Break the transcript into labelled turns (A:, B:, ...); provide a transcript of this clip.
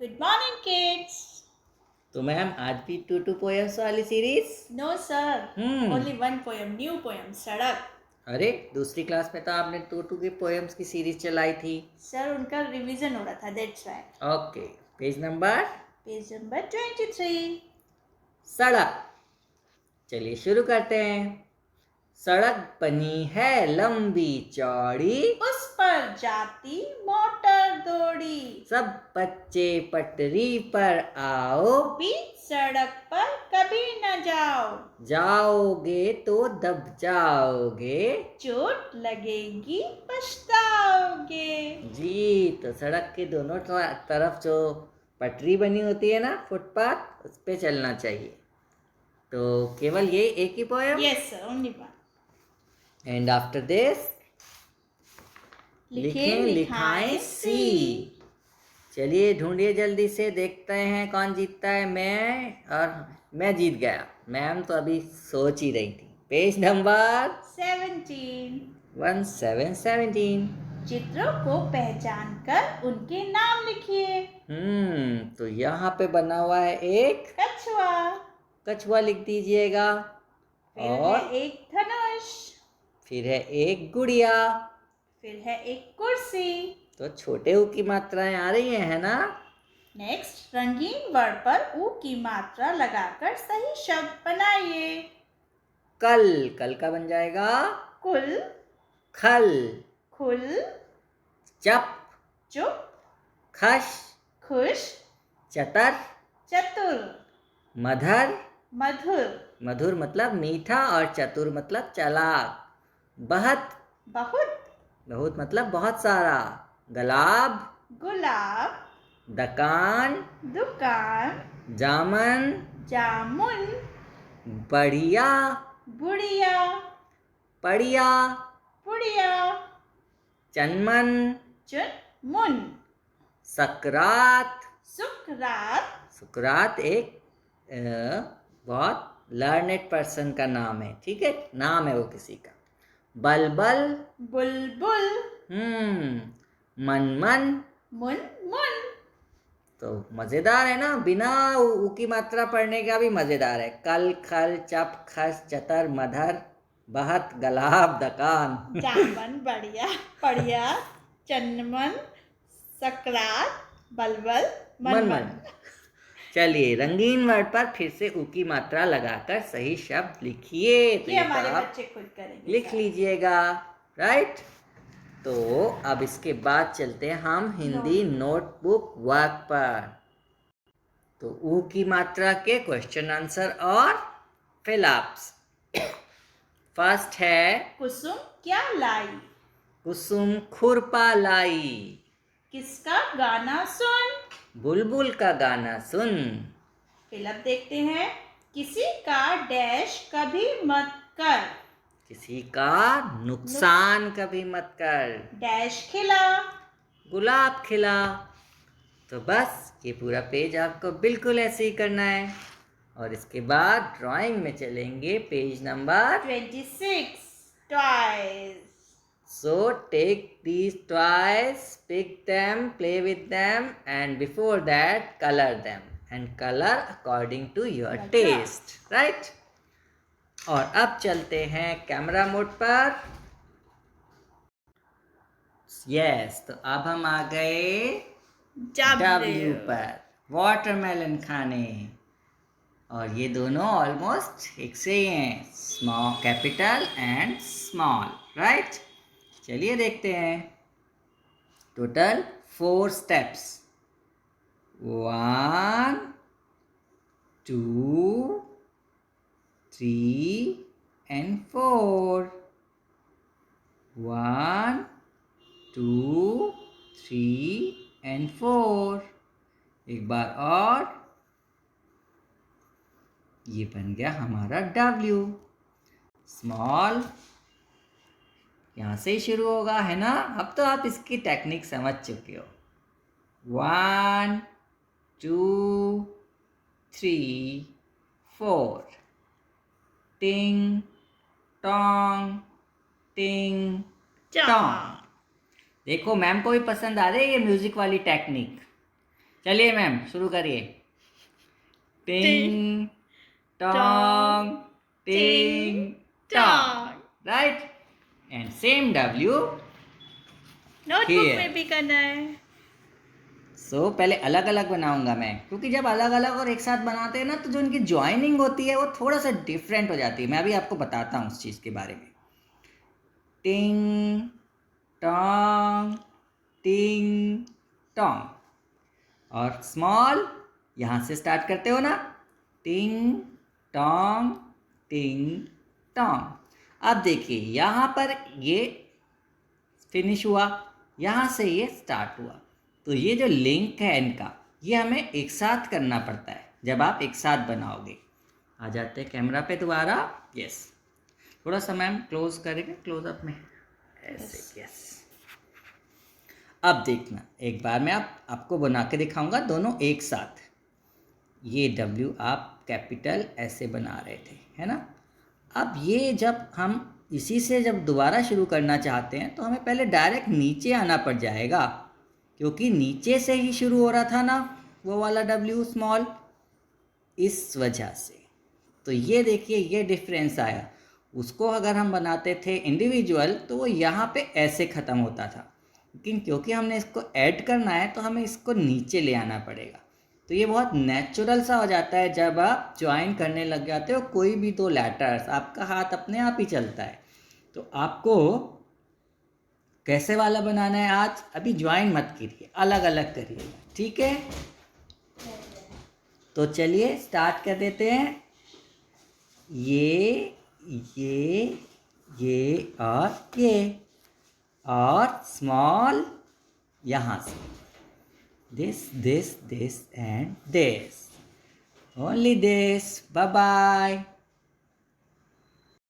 A: Good morning, kids.
B: तो ma'am आज भी टू पोएम्स वाली series.
A: No, sir. Only one poem, new poem, सड़क.
B: अरे दूसरी क्लास में तो आपने टू के पोएम्स की सीरीज चलाई थी।
A: सर उनका रिवीजन हो रहा था, that's why.
B: Okay, page number
A: 23.
B: सड़क। चलिए शुरू करते हैं। सड़क बनी है लंबी चौड़ी,
A: उस पर जाती मोटर दौड़ी.
B: सब बच्चे पटरी पर आओ,
A: बीच सड़क पर कभी न जाओ.
B: जाओगे तो दब जाओगे,
A: चोट लगेगी पछताओगे.
B: जी। तो सड़क के दोनों तरफ जो पटरी बनी होती है ना, फुटपाथ, उस पे चलना चाहिए। तो केवल ये एक ही poem.
A: Yes, sir. Only one.
B: And after this लिखें लिखाएं सी। चलिए ढूंढिए जल्दी से, देखते हैं कौन जीतता है। मैं जीत गया। मैम तो अभी सोच ही रही थी। Page number
A: 17. चित्रों को पहचान कर उनके नाम लिखिए.
B: तो यहाँ पे बना हुआ है एक
A: कछुआ.
B: कछुआ, लिख दीजिएगा।
A: फिर
B: और
A: है एक धनुष.
B: फिर है एक गुड़िया।
A: फिर है एक कुर्सी.
B: तो छोटे ऊ की मात्राएं आ रही है ना।
A: नेक्स्ट, रंगीन वर्ड पर ऊ की मात्रा लगाकर सही शब्द बनाइए.
B: कल, कल का बन जाएगा
A: कुल.
B: खल।
A: खुल.
B: चप,
A: चुप.
B: खश,
A: खुश.
B: चतर,
A: चतुर.
B: मधर,
A: मधुर.
B: मधुर मतलब मीठा, और चतुर मतलब चालाक। बहत,
A: बहुत.
B: बहुत मतलब बहुत सारा। गुलाब,
A: गुलाब.
B: दकान,
A: दुकान.
B: जामन,
A: जामुन.
B: बढ़िया,
A: बुढ़िया.
B: पड़िया,
A: पुड़िया.
B: चनमन,
A: चुनमुन.
B: सकरात।
A: सुकरात.
B: सुकरात एक बहुत लर्नेड पर्सन का नाम है, ठीक है, नाम है वो किसी का। बलबल,
A: बुलबुल.
B: मनमन।
A: मुनमुन.
B: तो मजेदार है ना, बिना ऊ की मात्रा पढ़ने का भी मजेदार है। कल, खल, चप, खस, चतर, मधर, बहत, गलाब, दकान।
A: जामन. बढ़िया. पड़िया. चन्मन. सकरात. बलबल. मनमन.
B: चलिए रंगीन वर्ड पर फिर से ऊ की मात्रा लगाकर सही शब्द लिखिए। तो
A: ये
B: ये
A: हमारे
B: तो आप
A: बच्चे खुद करेंगे.
B: लिख लीजिएगा, राइट। तो अब इसके बाद चलते हैं हम हिंदी नोटबुक वर्क पर। तो ऊ की मात्रा के क्वेश्चन आंसर और फिलअप्स। फर्स्ट है
A: कुसुम क्या लाई.
B: कुसुम खुरपा लाई,
A: किसका गाना सुन.
B: बुलबुल का गाना सुन।
A: फिलअप देखते हैं. किसी का डैश कभी मत कर.
B: किसी का नुकसान कभी मत कर।
A: डैश खिला.
B: गुलाब खिला। तो बस ये पूरा पेज आपको बिल्कुल ऐसे ही करना है। और इसके बाद ड्राइंग में चलेंगे, page number
A: 26. Twice.
B: So take these toys, pick them, play with them, and before that color them, and color according to your taste, right? और अब चलते हैं कैमरा मोड पर। यस, तो अब हम आ गए W पर, वाटरमेलन खाने। और ये दोनों ऑलमोस्ट एक से ही हैं, small, capital and small, right. चलिए देखते हैं। Total 4 steps, 1 2 3 and 4, 1 2 3 and 4। एक बार और, ये बन गया हमारा W। स्मॉल यहाँ से ही शुरू होगा, है ना। अब तो आप इसकी टेक्निक समझ चुके हो। 1 2 3 4, टिंग टोंग टिंग टोंग। देखो मैम को भी पसंद आ रही है ये म्यूजिक वाली टेक्निक। चलिए मैम शुरू करिए। टिंग टोंग टिंग टोंग, right. And same W
A: notebook
B: here.
A: में भी करना है।
B: पहले अलग अलग बनाऊंगा मैं, क्योंकि जब अलग अलग और एक साथ बनाते हैं ना तो जो इनकी ज्वाइनिंग होती है वो थोड़ा सा डिफरेंट हो जाती है। मैं अभी आपको बताता हूँ उस चीज़ के बारे में। टिंग टोंग टिंग टोंग, और स्मॉल यहाँ से स्टार्ट करते हो ना, टिंग टोंग टिंग टोंग। अब देखिए यहाँ पर ये फिनिश हुआ, यहाँ से ये स्टार्ट हुआ, तो ये जो लिंक है इनका ये हमें एक साथ करना पड़ता है जब आप एक साथ बनाओगे। आ जाते हैं कैमरा पे दोबारा। यस, थोड़ा सा मैम क्लोज करेंगे, क्लोजअप में ऐसे। यस, अब देखना एक बार मैं आपको बना के दिखाऊंगा दोनों एक साथ। ये W आप कैपिटल ऐसे बना रहे थे, है ना। अब ये जब हम इसी से जब दोबारा शुरू करना चाहते हैं तो हमें पहले डायरेक्ट नीचे आना पड़ जाएगा, क्योंकि नीचे से ही शुरू हो रहा था ना वो वाला W स्मॉल, इस वजह से। तो ये देखिए ये डिफरेंस आया। उसको अगर हम बनाते थे इंडिविजुअल तो वो यहाँ पे ऐसे ख़त्म होता था, लेकिन क्योंकि हमने इसको ऐड करना है तो हमें इसको नीचे ले आना पड़ेगा। तो ये बहुत नेचुरल सा हो जाता है जब आप ज्वाइन करने लग जाते हो कोई भी दो लेटर्स, आपका हाथ अपने आप ही चलता है। तो आपको कैसे वाला बनाना है आज, अभी ज्वाइन मत कीजिए, अलग अलग करिएगा, ठीक है। तो चलिए स्टार्ट कर देते हैं। ये और स्मॉल यहाँ से, this and this, only this. Bye bye.